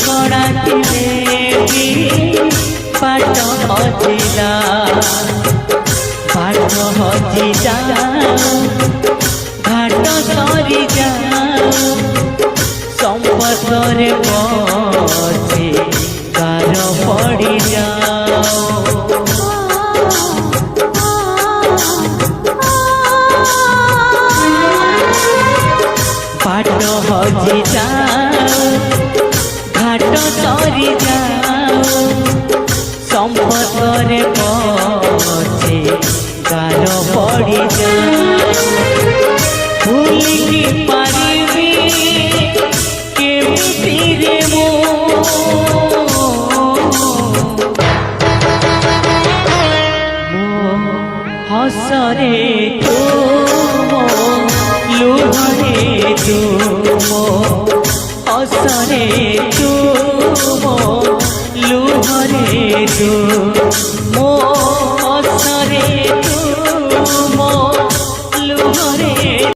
कड़ा भी बाट हजिला बाट हजि जाओ घाट सरी जाओ संपदरे पछे गार पड़ी जाओ बाट हजि जाओ घाट सरी जाओ संपदरे पछे गार पड़ी जाओ भूलिकी पारिबी केमिति रे मो हसरे तुम लुहरे तुम हसरे तुम लुहरे तुम हसरे